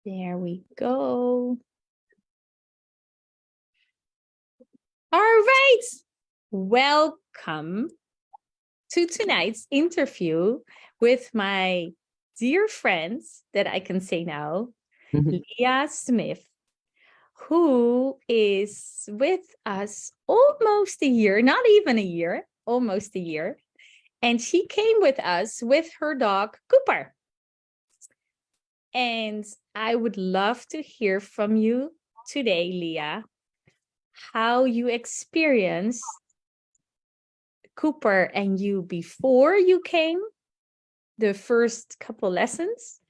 There we go. All right. Welcome to tonight's interview with my dear friends that I can say now, Leah Smith, who is with us almost a year, not even a year, almost a year. And she came with us with her dog, Cooper. And I would love to hear from you today, Leah, how you experienced Cooper and you before you came, the first couple lessons,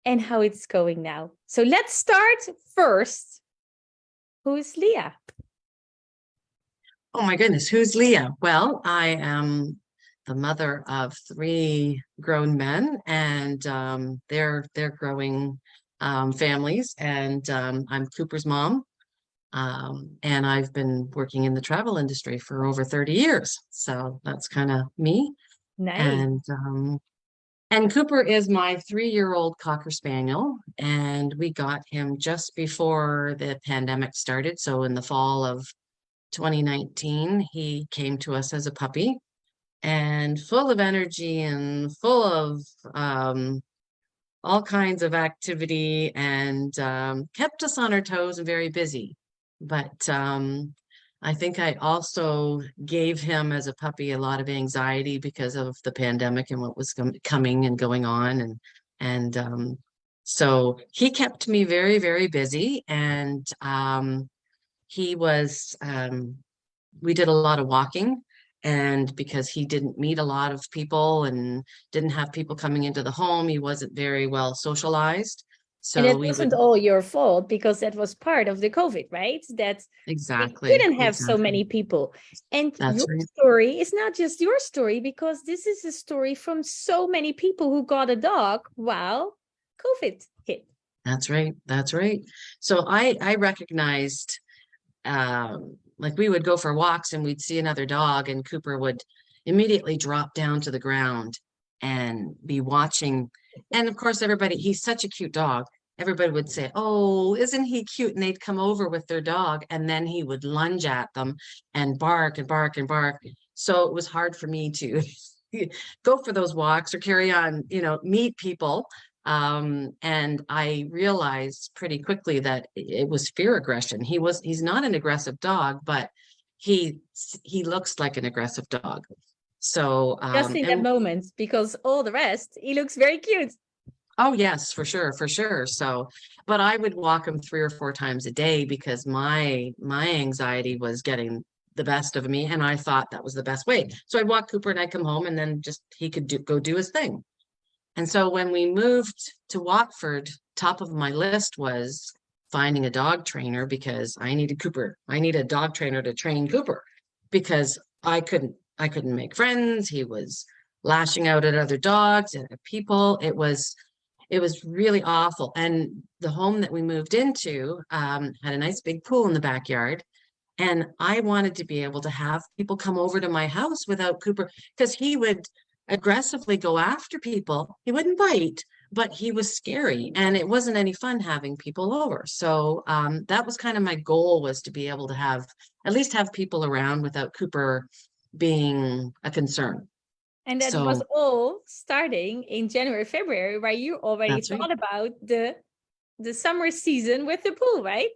and how it's going now. So let's start first. Who is Leah? Oh my goodness, who's Leah? Well, I am the mother of three grown men, and they're growing families, and I'm Cooper's mom. And I've been working in the travel industry for over 30 years. So that's kind of me. Nice. And Cooper is my 3-year-old Cocker Spaniel, and we got him just before the pandemic started. So in the fall of 2019, he came to us as a puppy and full of energy and full of all kinds of activity, and kept us on our toes and very busy. But I think I also gave him as a puppy a lot of anxiety because of the pandemic and what was coming and going on. And so he kept me very, very busy. And he was, we did a lot of walking. And because he didn't meet a lot of people and didn't have people coming into the home, he wasn't very well socialized. And So it we wasn't would all your fault because that was part of the COVID, right? That we exactly, couldn't have so exactly. many people. And That's your right. story is not just your story, because this is a story from so many people who got a dog while COVID hit. That's right. That's right. So I recognized, like we would go for walks and we'd see another dog, and Cooper would immediately drop down to the ground and be watching. And of course, he's such a cute dog. Everybody would say, "Oh, isn't he cute?" And they'd come over with their dog, and then he would lunge at them and bark and bark and bark. So it was hard for me to go for those walks or carry on, meet people. And I realized pretty quickly that it was fear aggression. He's not an aggressive dog, but he looks like an aggressive dog. So Just in that moment, because all the rest, he looks very cute. oh yes, for sure, for sure. So, but I would walk him 3 or 4 times a day because my anxiety was getting the best of me, and I thought that was the best way. So I'd walk Cooper and I'd come home, and then just he could go do his thing. And so when we moved to Watford, top of my list was finding a dog trainer because I needed Cooper. I needed a dog trainer to train Cooper because I couldn't make friends. He was lashing out at other dogs and at people. It was really awful. And the home that we moved into had a nice big pool in the backyard. And I wanted to be able to have people come over to my house without Cooper, because he would aggressively go after people. He wouldn't bite, but he was scary, and it wasn't any fun having people over. So that was kind of my goal, was to be able to at least have people around without Cooper being a concern. And that was So all starting in January, February, where you already that's right. thought about the summer season with the pool, right?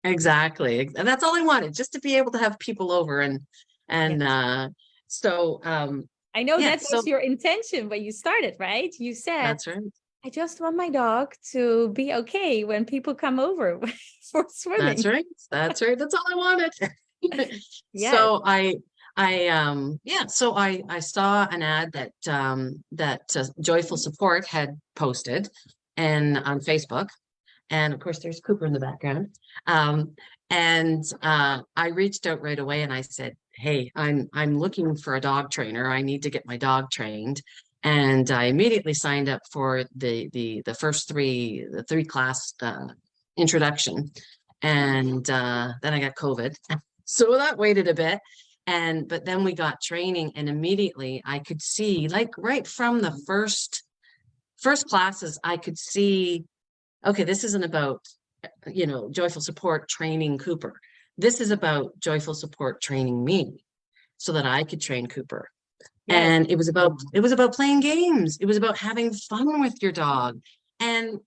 Exactly. And that's all I wanted, just to be able to have people over. And Yes. so I know yeah, that was so your intention when you started, right? You said, that's right. I just want my dog to be okay when people come over for That's swimming. right. That's right. That's all I wanted. Yes. So I saw an ad that Joyful Support had posted and on Facebook. And of course there's Cooper in the background. And I reached out right away and I said, "Hey, I'm looking for a dog trainer. I need to get my dog trained." And I immediately signed up for the first the 3 class introduction. And then I got COVID. So that waited a bit. But then we got training, and immediately I could see, like right from the first classes, I could see okay, this isn't about, joyful support training Cooper. This is about joyful support training me so that I could train Cooper. Yes. And it was about playing games. It was about having fun with your dog. And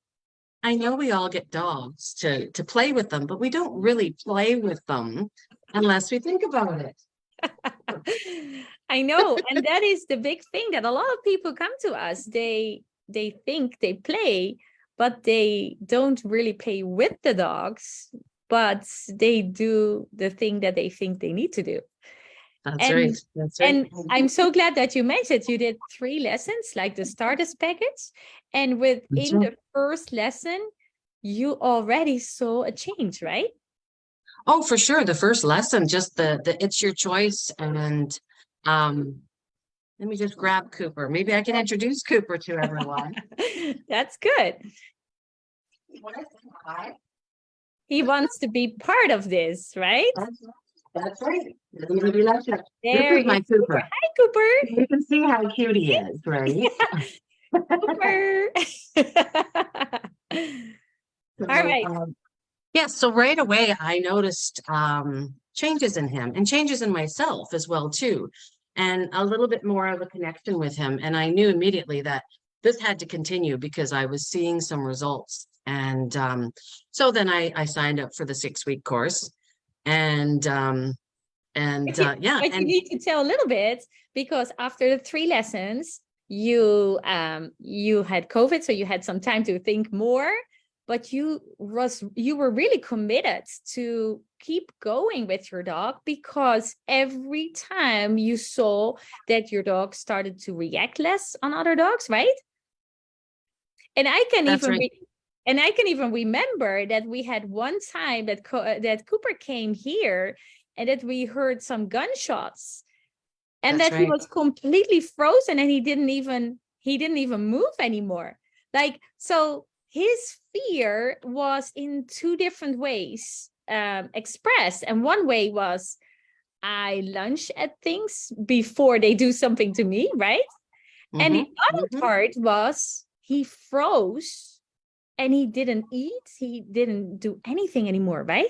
I know we all get dogs to play with them, but we don't really play with them unless we think about it. I know, and that is the big thing that a lot of people come to us. They think they play, but they don't really play with the dogs, but they do the thing that they think they need to do. That's right. And That's right. and I'm so glad that you mentioned you did 3 lessons, like the starters package. And That's within right. the first lesson, you already saw a change, right? Oh, for sure. The first lesson, just the it's your choice. And um, let me just grab Cooper. Maybe I can introduce Cooper to everyone. That's good. He wants to be part of this, right? That's right. This There is is my Cooper. Cooper. Hi, Cooper. You can see how cute he is, right? Cooper. All So, right. yeah, so right away I noticed changes in him and changes in myself as well too, and a little bit more of a connection with him. And I knew immediately that this had to continue because I was seeing some results. And so then I signed up for the 6-week course, and yeah, But you and need to tell a little bit, because after the 3 lessons, you had COVID, so you had some time to think more. But you were really committed to keep going with your dog, because every time you saw that your dog started to react less on other dogs, right? And I can that's even right. and I can even remember that we had one time that that Cooper came here, and that we heard some gunshots, and That's that he right. was completely frozen, and he didn't even move anymore. Like, so his fear was in 2 different ways expressed, and one way was, I lunge at things before they do something to me, right? And the Mm-hmm, other mm-hmm. part was he froze, and he didn't eat, he didn't do anything anymore, right?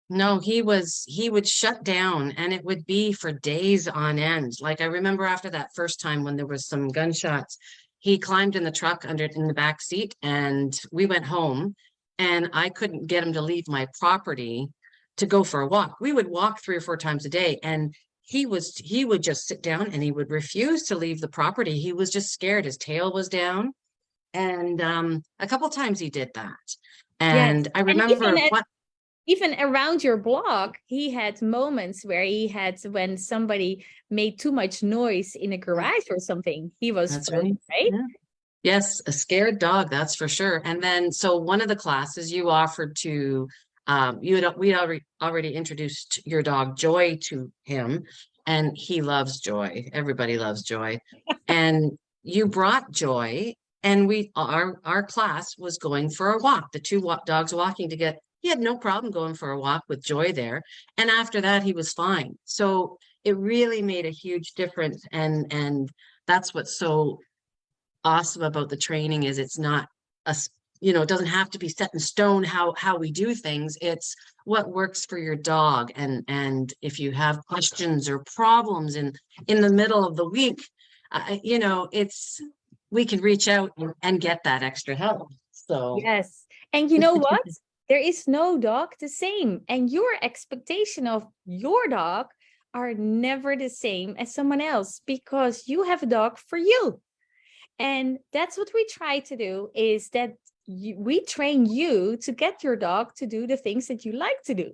No, he would shut down, and it would be for days on end. Like I remember after that first time when there was some gunshots, he climbed in the truck under in the back seat, and we went home, and I couldn't get him to leave my property to go for a walk. We would walk 3 or 4 times a day, and he would just sit down and he would refuse to leave the property. He was just scared. His tail was down. And a couple times he did that. Yes. And I And even remember what even around your block, he had moments where when somebody made too much noise in a garage or something, he was that's frozen, right. right? Yeah. Yes, a scared dog, that's for sure. And then, so one of the classes you offered to, we already introduced your dog Joy to him, and he loves Joy. Everybody loves Joy. And you brought Joy, and our class was going for a walk. The two dogs walking together. He had no problem going for a walk with Joy there. And after that, he was fine. So it really made a huge difference. And that's what's so awesome about the training is it's not it doesn't have to be set in stone how we do things. It's what works for your dog. And if you have questions or problems in the middle of the week, it's we can reach out and get that extra help. So Yes. And you know what? There is no dog the same. And your expectation of your dog are never the same as someone else, because you have a dog for you. And that's what we try to do, is that we train you to get your dog to do the things that you like to do.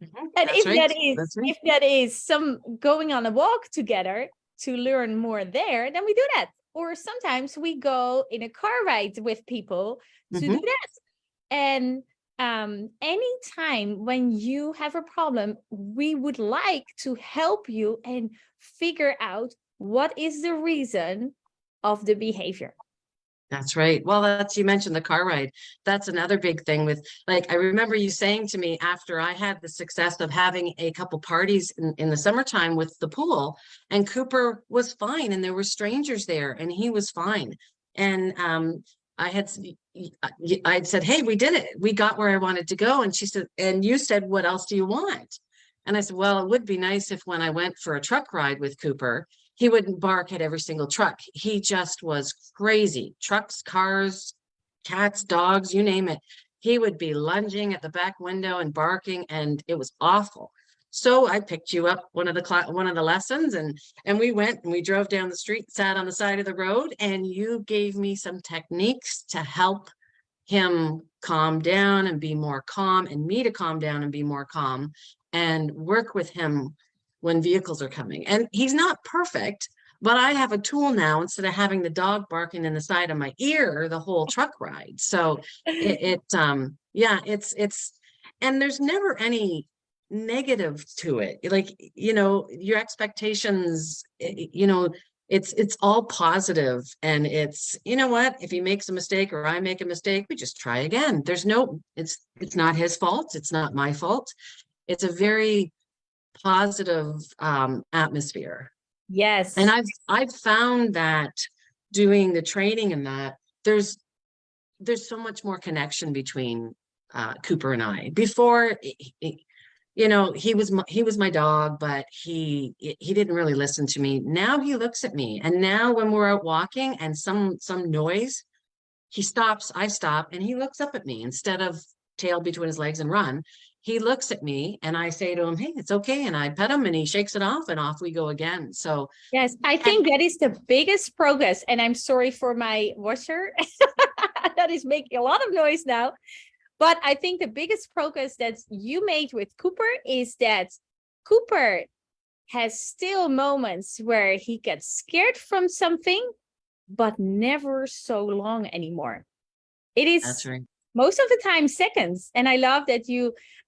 And that's right. That's right. if that is some going on a walk together to learn more there, then we do that. Or sometimes we go in a car ride with people to do Mhm. that. And anytime when you have a problem, we would like to help you and figure out what is the reason of the behavior. That's right. Well, you mentioned the car ride. That's another big thing with, like, I remember you saying to me after I had the success of having a couple parties in the summertime with the pool, and Cooper was fine, and there were strangers there, and he was fine. And I had I'd said, hey, we did it. We got where I wanted to go. And she said, and you said, what else do you want? And I said, well, it would be nice if when I went for a truck ride with Cooper, he wouldn't bark at every single truck. He just was crazy. Trucks, cars, cats, dogs, you name it. He would be lunging at the back window and barking, and it was awful. So I picked you up one of the lessons, and we went and we drove down the street, sat on the side of the road, and you gave me some techniques to help him calm down and be more calm, and me to calm down and be more calm, and work with him when vehicles are coming. And he's not perfect, but I have a tool now instead of having the dog barking in the side of my ear the whole truck ride. So yeah, it's and there's never any negative to it. Like, your expectations, it's all positive, and it's, what, if he makes a mistake or I make a mistake, we just try again. There's no, it's not his fault, it's not my fault. It's a very positive atmosphere. Yes. And I've found that doing the training and that there's so much more connection between Cooper and I. Before, he was my dog, but he didn't really listen to me. Now he looks at me, and now when we're out walking and some noise, he stops, I stop, and he looks up at me instead of tail between his legs and run. He looks at me, and I say to him, hey, it's okay. And I pet him, and he shakes it off, and off we go again. So yes, I think that is the biggest progress. And I'm sorry for my washer that is making a lot of noise now. But I think the biggest progress that you made with Cooper is that Cooper has still moments where he gets scared from something, but never so long anymore. It is that's right. most of the time seconds. And I love that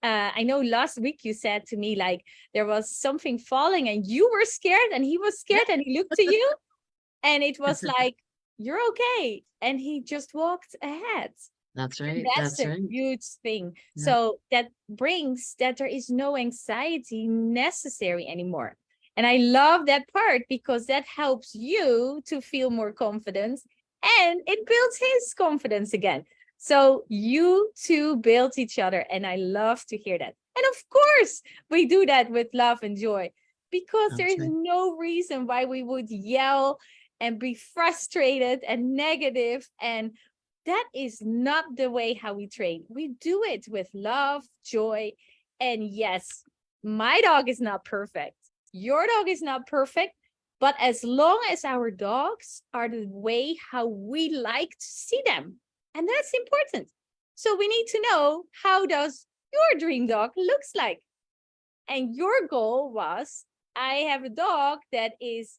I know last week you said to me, like, there was something falling and you were scared and he was scared and he looked to you and it was like, you're okay. And he just walked ahead. That's right. That's a huge thing. Yeah. So that brings that there is no anxiety necessary anymore. And I love that part because that helps you to feel more confident and it builds his confidence again. So you two build each other. And I love to hear that. And of course, we do that with love and joy because there is no reason why we would yell and be frustrated and negative, and that is not the way how we train. We do it with love, joy, and yes, my dog is not perfect. Your dog is not perfect, but as long as our dogs are the way how we like to see them, and that's important. So we need to know, how does your dream dog looks like? And your goal was, I have a dog that is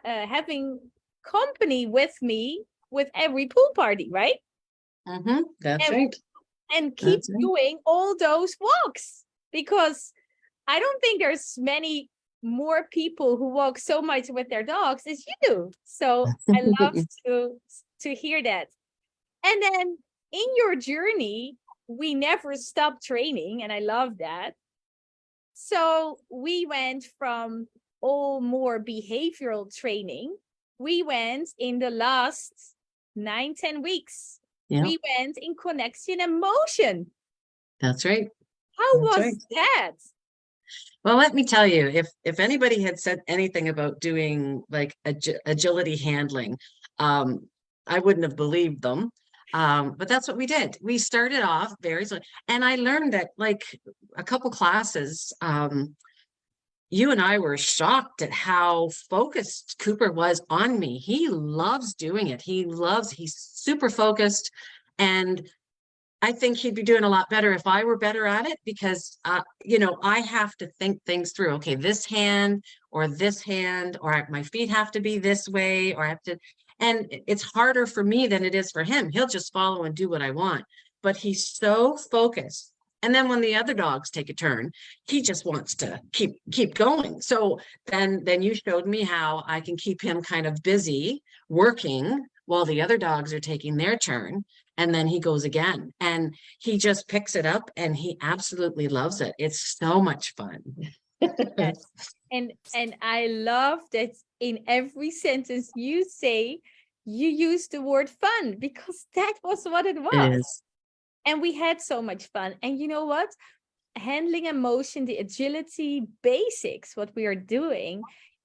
having company with me with every pool party, right? That's right. And keep doing all those walks, because I don't think there's many more people who walk so much with their dogs as you do. So I love to hear that. And then in your journey, we never stopped training, and I love that. So we went from all more behavioral training. We went in the last 9-10 weeks. Yeah. We went in connection and motion. That's right. How was that? Well, let me tell you, if anybody had said anything about doing like agility handling, I wouldn't have believed them. But that's what we did. We started off very slow, and I learned that, like, a couple classes, you and I were shocked at how focused Cooper was on me. He loves doing it. He's super focused, and I think he'd be doing a lot better if I were better at it, because, I have to think things through. Okay, this hand, or my feet have to be this way, or I have to, and it's harder for me than it is for him. He'll just follow and do what I want, but he's so focused. And then when the other dogs take a turn, he just wants to keep going. So then you showed me how I can keep him kind of busy working while the other dogs are taking their turn. And then he goes again, and he just picks it up, and he absolutely loves it. It's so much fun. Yes. And I love that in every sentence you say, you used the word fun, because that was what it It was. is. And we had so much fun. And you know what? Handling emotion, the agility basics, what we are doing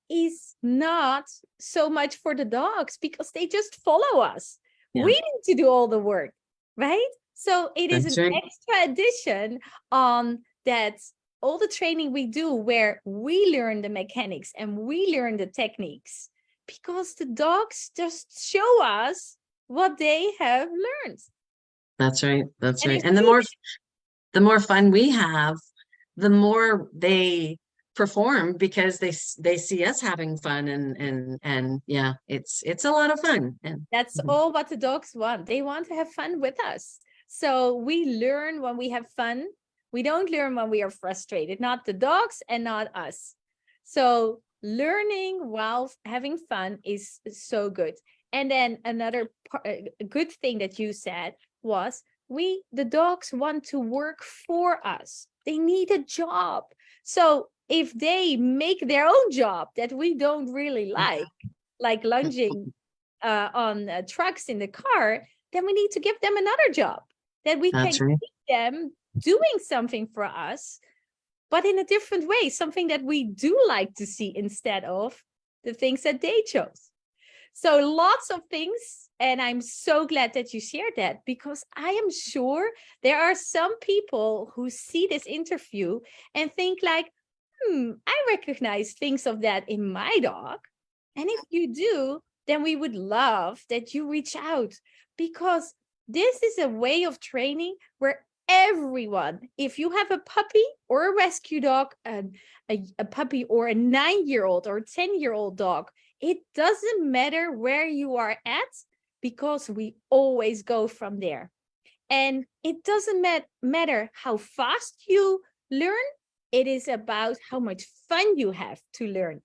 is not so much for the dogs, because they just follow us. Yeah, We need to do all the work, right? So it is that's an right. extra addition on that, all the training we do where we learn the mechanics and we learn the techniques, because the dogs just show us what they have learned. That's right. That's And right. if And you, the more fun we have, the more they perform because they see us having fun and yeah, it's a lot of fun. And that's all what the dogs want. They want to have fun with us. So we learn when we have fun. We don't learn when we are frustrated, not the dogs and not us. So learning while having fun is so good. And then another good thing that you said was, the dogs want to work for us. They need a job. So if they make their own job that we don't really like lunging on trucks in the car, then we need to give them another job that we can that's right. keep them doing something for us, but in a different way, something that we do like to see instead of the things that they chose. So lots of things. And I'm so glad that you shared that, because I am sure there are some people who see this interview and think like, I recognize things of that in my dog. And if you do, then we would love that you reach out, because this is a way of training where everyone, if you have a puppy or a rescue dog, a puppy or a 9-year-old or 10-year-old dog, it doesn't matter where you are at, because we always go from there. And it doesn't matter how fast you learn, it is about how much fun you have to learn.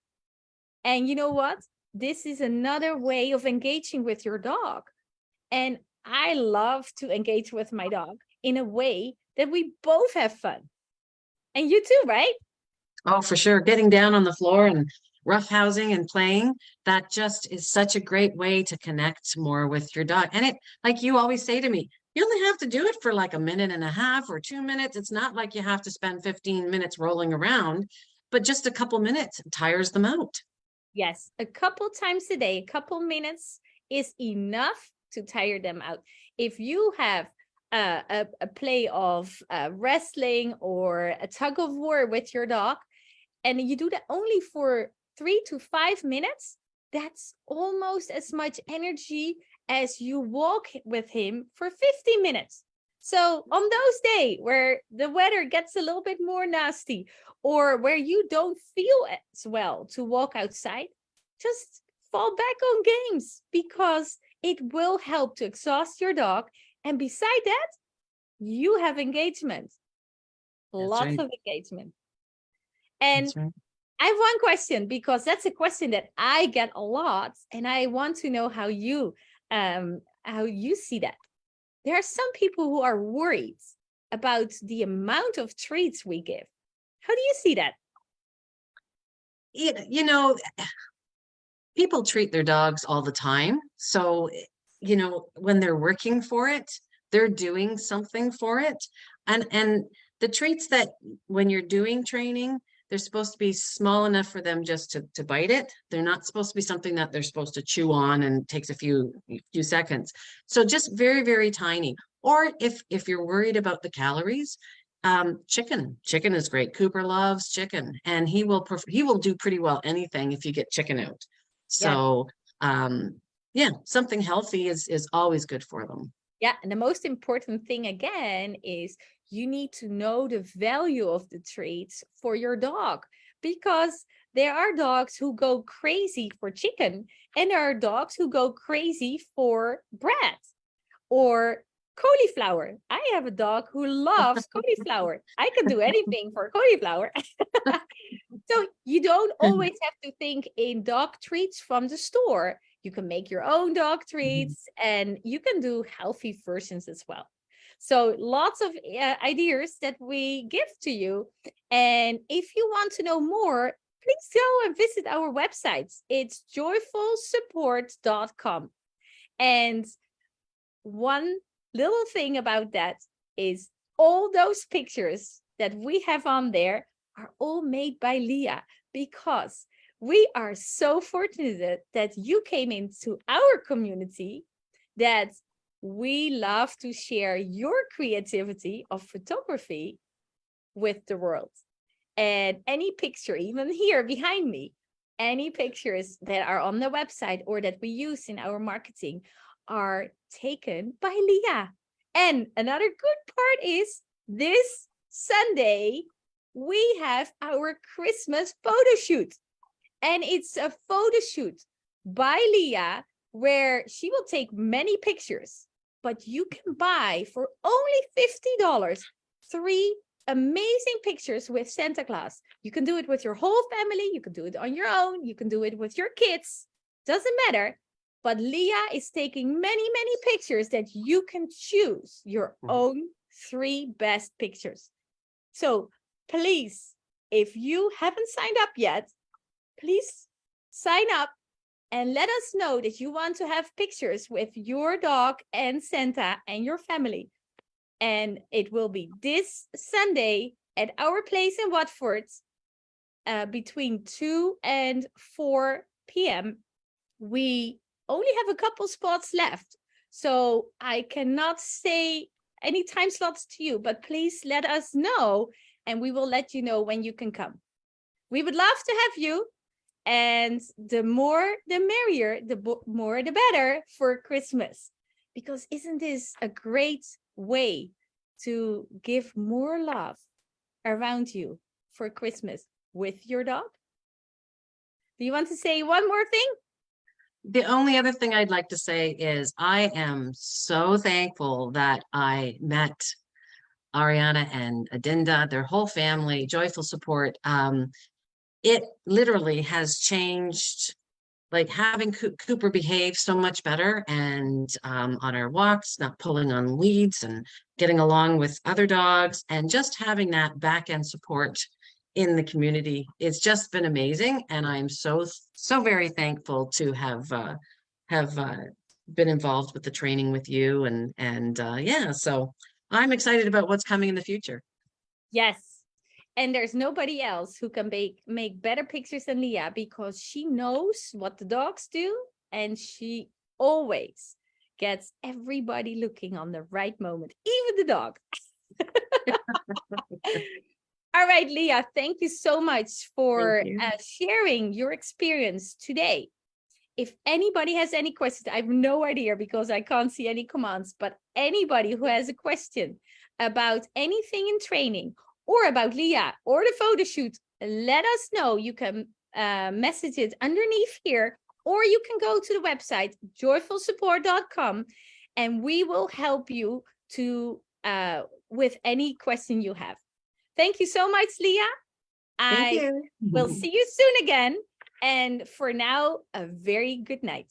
And you know what? This is another way of engaging with your dog. And I love to engage with my dog in a way that we both have fun. And you too, right? Oh, for sure. Getting down on the floor and roughhousing and playing, that just is such a great way to connect more with your dog. And it, like you always say to me, you only have to do it for like a minute and a half or 2 minutes. It's not like you have to spend 15 minutes rolling around, but just a couple minutes tires them out. Yes, a couple times a day, a couple minutes is enough to tire them out. If you have a play of wrestling or a tug of war with your dog, and you do that only for 3 to 5 minutes, that's almost as much energy as you walk with him for 50 minutes. So on those days where the weather gets a little bit more nasty, or where you don't feel as well to walk outside, just fall back on games, because it will help to exhaust your dog. And beside that, you have engagement, That's lots right. of engagement. And That's right. I have one question, because that's a question that I get a lot, and I want to know how you see that. There are some people who are worried about the amount of treats we give. How do you see that? You know, people treat their dogs all the time. So, when they're working for it, they're doing something for it. And the treats that when you're doing training, they're supposed to be small enough for them just to bite it. They're not supposed to be something that they're supposed to chew on and takes a few seconds. So just very, very tiny. Or if you're worried about the calories, chicken is great. Cooper loves chicken, and he will do pretty well anything if you get chicken out. Yeah. So yeah, something healthy is always good for them. Yeah. And the most important thing again is you need to know the value of the treats for your dog, because there are dogs who go crazy for chicken, and there are dogs who go crazy for bread or cauliflower. I have a dog who loves cauliflower. I can do anything for cauliflower. So you don't always have to think in dog treats from the store. You can make your own dog treats, and you can do healthy versions as well. So lots of ideas that we give to you. And if you want to know more, please go and visit our website. It's joyfulsupport.com. And one little thing about that is all those pictures that we have on there are all made by Leah, because we are so fortunate that you came into our community, that we love to share your creativity of photography with the world. And any picture, even here behind me, any pictures that are on the website or that we use in our marketing are taken by Leah. And another good part is this Sunday, we have our Christmas photo shoot. And it's a photo shoot by Leah where she will take many pictures, but you can buy for only $50 3 amazing pictures with Santa Claus. You can do it with your whole family. You can do it on your own. You can do it with your kids. Doesn't matter. But Leah is taking many, many pictures that you can choose your own 3 best pictures. So please, if you haven't signed up yet, please sign up and let us know that you want to have pictures with your dog and Santa and your family. And it will be this Sunday at our place in Watford between 2 and 4 p.m. We only have a couple spots left, so I cannot say any time slots to you, but please let us know and we will let you know when you can come. We would love to have you. And the more, the merrier, the more, the better for Christmas. Because isn't this a great way to give more love around you for Christmas with your dog? Do you want to say one more thing? The only other thing I'd like to say is I am so thankful that I met Ariana and Adinda, their whole family, joyful support. It literally has changed, like having Cooper behave so much better and on our walks, not pulling on leads and getting along with other dogs, and just having that back end support in the community. It's just been amazing. And I'm so very thankful to have been involved with the training with you. And yeah, so I'm excited about what's coming in the future. Yes. And there's nobody else who can make better pictures than Leah, because she knows what the dogs do and she always gets everybody looking on the right moment, even the dog. All right, Leah, thank you so much for sharing your experience today. If anybody has any questions, I have no idea because I can't see any commands, but anybody who has a question about anything in training or about Leah or the photo shoot, let us know. You can message it underneath here, or you can go to the website joyfulsupport.com and we will help you to with any question you have. Thank you so much, Leah. I will see you soon again. And for now, a very good night.